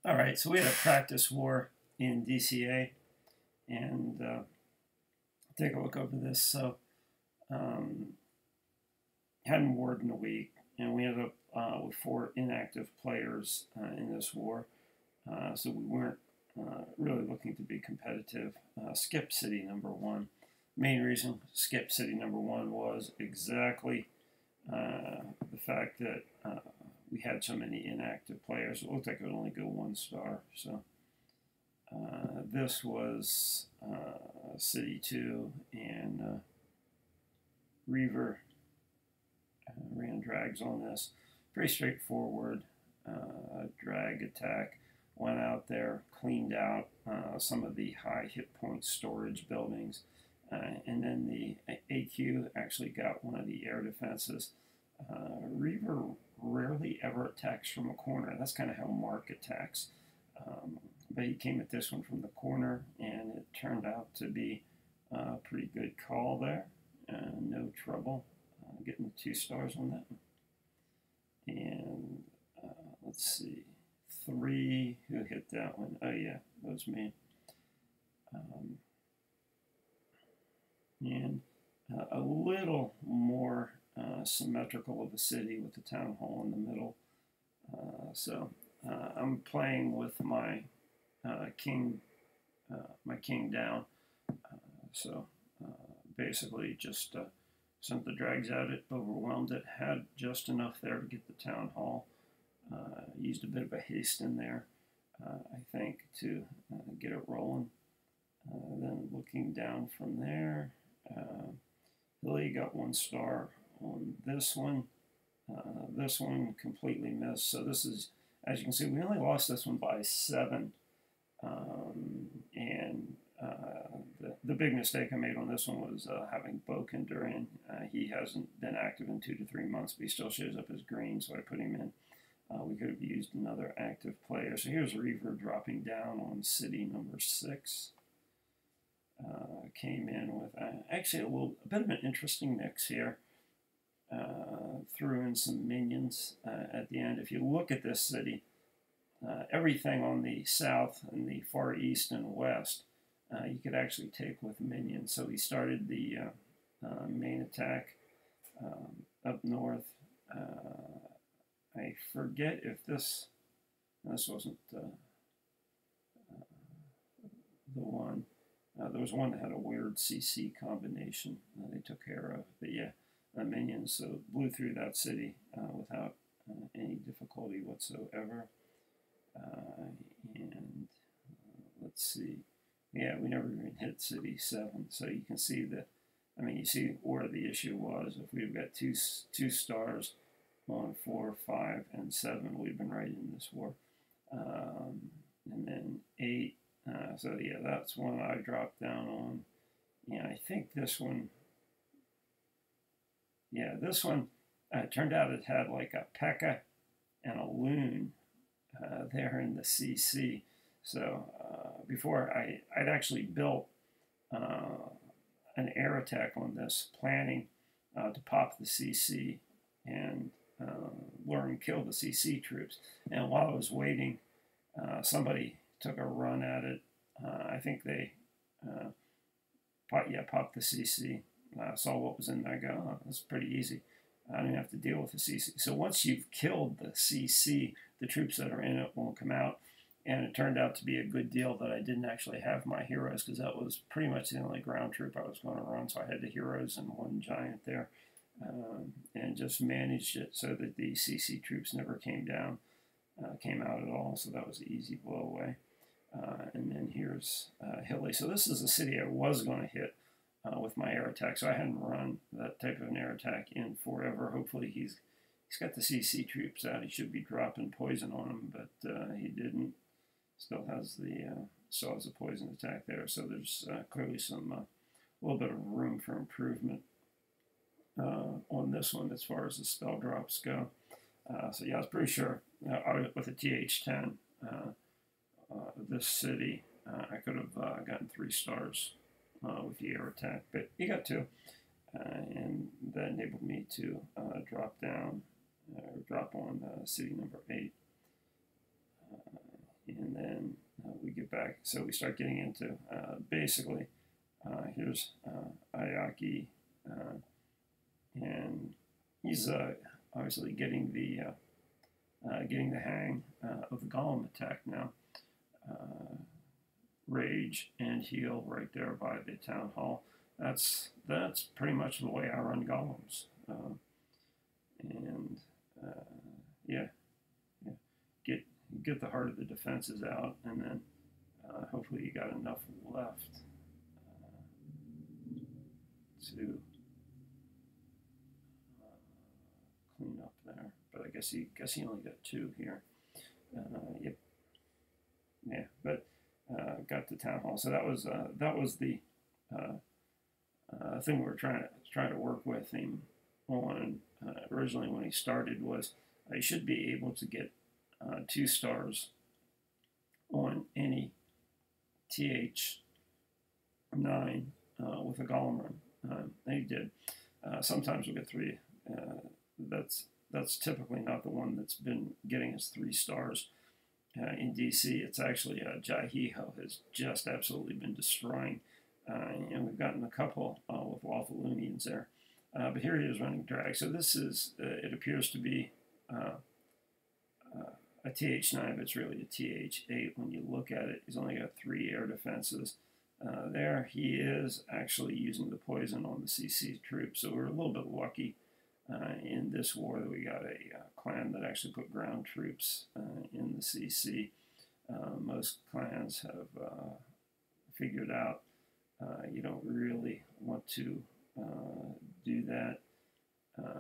All right, so we had a practice war in DCA, and take a look over this. So, um, hadn't warred in a week, and we ended up with 4 inactive players in this war. So we weren't really looking to be competitive. Skip City #1. Main reason skip City #1 was exactly the fact that we had so many inactive players. It looked like it would only go 1 star. So this was City 2, and Reaver ran drags on this. Pretty straightforward drag attack. Went out there, cleaned out some of the high hit point storage buildings, and then the AQ actually got one of the air defenses. Reaver rarely ever attacks from a corner. That's kind of how Mark attacks. But he came at this one from the corner, and it turned out to be a pretty good call there. No trouble getting the 2 stars on that one. And let's see, 3, who hit that one? Oh yeah, that was me. And a little more symmetrical of a city with the town hall in the middle. So I'm playing with my king down. So basically just sent the drags at it, overwhelmed it, had just enough there to get the town hall. Used a bit of a haste in there, I think, to get it rolling. Then looking down from there, Billy got 1 star on this one. This one completely missed. So this is, as you can see, we only lost this one by 7. And the big mistake I made on this one was having Bokinder in. He hasn't been active in 2 to 3 months, but he still shows up as green, so I put him in. We could have used another active player. So here's Reaver dropping down on City #6. Came in with actually a bit of an interesting mix here. Threw in some minions at the end. If you look at this city, everything on the south and the far east and west, you could actually take with minions. So he started the main attack up north. I forget if this wasn't the one. There was one that had a weird CC combination they took care of. But yeah, minions, so blew through that city without any difficulty whatsoever. And let's see. Yeah, we never even hit City 7. So you can see that, I mean, you see where the issue was. If we've got two stars on 4, 5, and 7, we've been right in this war. And then 8. So yeah, that's one I dropped down on. Yeah, I think this one. Yeah, this one turned out it had like a P.E.K.K.A. and a Loon there in the CC. So before I'd actually built an air attack on this, planning to pop the CC and lure and kill the CC troops. And while I was waiting, somebody took a run at it. I think they popped the CC. Saw what was in there. I go, oh, that's pretty easy. I don't even have to deal with the CC. So once you've killed the CC, the troops that are in it won't come out. And it turned out to be a good deal that I didn't actually have my heroes, because that was pretty much the only ground troop I was going to run. So I had the heroes and 1 giant there, and just managed it so that the CC troops never came out at all. So that was an easy blow away. And then here's Hilly. So this is a city I was going to hit with my air attack. So I hadn't run that type of an air attack in forever. Hopefully he's got the CC troops out. He should be dropping poison on them, but he didn't. Still has the poison attack there. So there's clearly some a little bit of room for improvement on this one as far as the spell drops go. So yeah, I was pretty sure with the TH10, this city, I could have gotten 3 stars with the air attack, but he got 2, and that enabled me to drop on city #8. get back. So we start getting into basically here's Ayaki, and he's obviously getting the hang of the golem attack now. Rage and heal right there by the town hall. That's pretty much the way I run golems. And yeah, get the heart of the defenses out, and then hopefully you got enough left to clean up there. But I guess he only got 2 here. Yep. Yeah, but got the town hall. So that was the thing we were trying to work with him on originally when he started was he should be able to get 2 stars on any TH9 with a golem run. And he did. Sometimes we'll get 3. That's typically not the one that's been getting us 3 stars. In DC, it's actually Jahiho has just absolutely been destroying. And we've gotten a couple with Waffleunians there. But here he is running drag. So this is, it appears to be a TH9, but it's really a TH8 when you look at it. He's only got 3 air defenses. There he is actually using the poison on the CC troops. So we're a little bit lucky in this war that we got a clan that actually put ground troops in the CC. Most clans have figured out you don't really want to do that.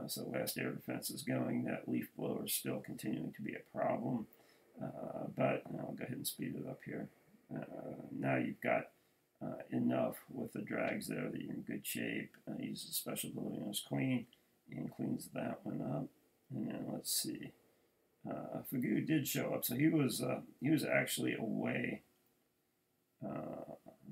So last air defense is going. That leaf blower is still continuing to be a problem. But I'll go ahead and speed it up here. Now you've got enough with the drags there that you're in good shape. Uses special ability on his queen and cleans that one up. And then let's see. Fagu did show up, so he was actually away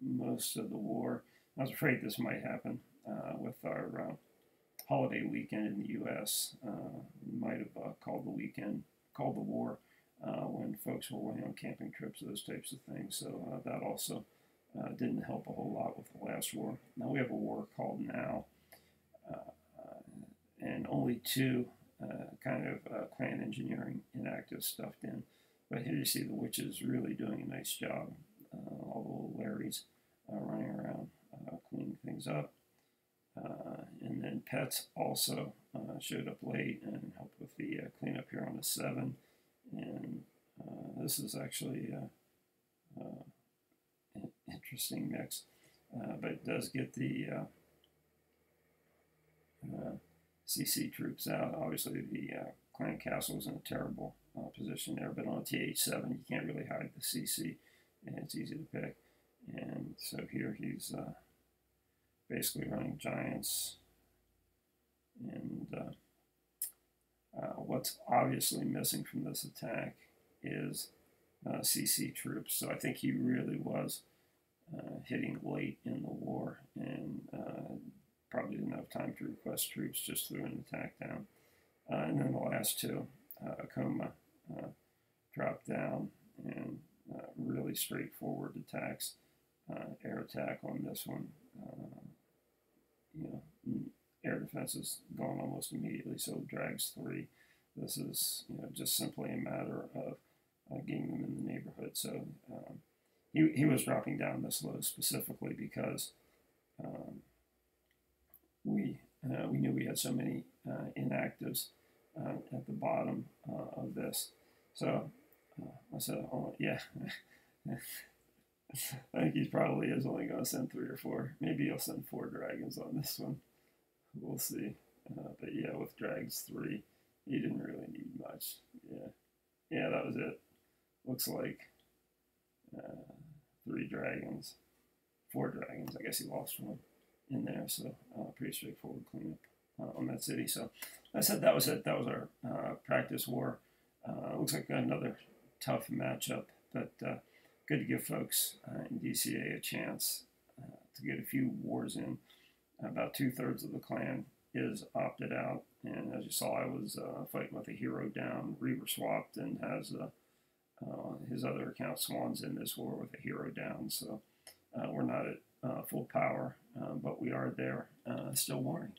most of the war. I was afraid this might happen with our holiday weekend in the U.S. We might have called the war when folks were away on camping trips, those types of things. So that also didn't help a whole lot with the last war. Now we have a war called now, and only 2 kind of clan engineering inactive stuffed in. But here you see the witches really doing a nice job. All the little Larrys running around cleaning things up. And then pets also showed up late and helped with the cleanup here on the 7. And this is actually an interesting mix. But it does get the CC troops out. Obviously, the clan castle is in a terrible position there, but on a TH7, you can't really hide the CC, and it's easy to pick. And so here he's basically running giants. And what's obviously missing from this attack is CC troops. So I think he really was hitting late in the war, and probably didn't have time to request troops, just threw an attack down. And then the last 2, Akoma dropped down, and really straightforward attacks. Air attack on this one. Air defense is gone almost immediately, so drags 3. This is just simply a matter of getting them in the neighborhood. So he was dropping down this low specifically because we knew we had so many inactives at the bottom of this. So I said, oh, yeah, I think he probably is only going to send 3 or 4. Maybe he'll send 4 dragons on this one. We'll see. But yeah, with drags 3, he didn't really need much. Yeah, that was it. Looks like 3 dragons, 4 dragons. I guess he lost 1 in there, so pretty straightforward cleanup on that city. So I said that was it. That was our practice war. Looks like another tough matchup, but good to give folks in DCA a chance to get a few wars in. About 2/3 of the clan is opted out, and as you saw, I was fighting with a hero down, Reaver swapped, and has his other account, Swan's in this war with a hero down, so we're not at full power, but we are there, still warring.